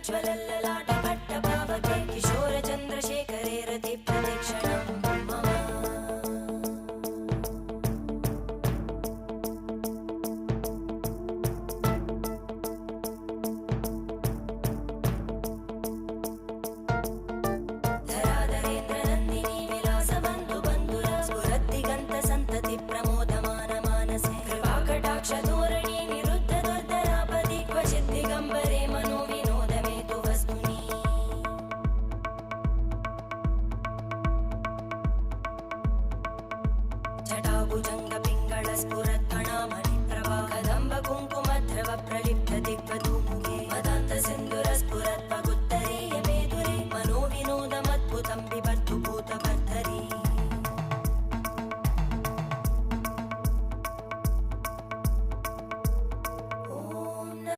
ज्वलल्ललाटपट्टपावके किशोरचन्द्रशेखरे रतिप्रतिक्षणं मम धराधरेन्द्रनन्दिनी विलासबन्धुबन्धुरा स्फुरद्दिगन्तसन्तति प्रमोदमानमानसे कृपाकटाक्षधोरणी निरुद्धदुर्धरापदि क्वचिद्दिगम्बरे मनोविनोदमेतु वस्तुनि जटाभुजङ्गपिङ्गळस्फुरत्फणामणिप्रभा कदम्बकुङ्कुमद्रव प्रलिप्त दिग्वत्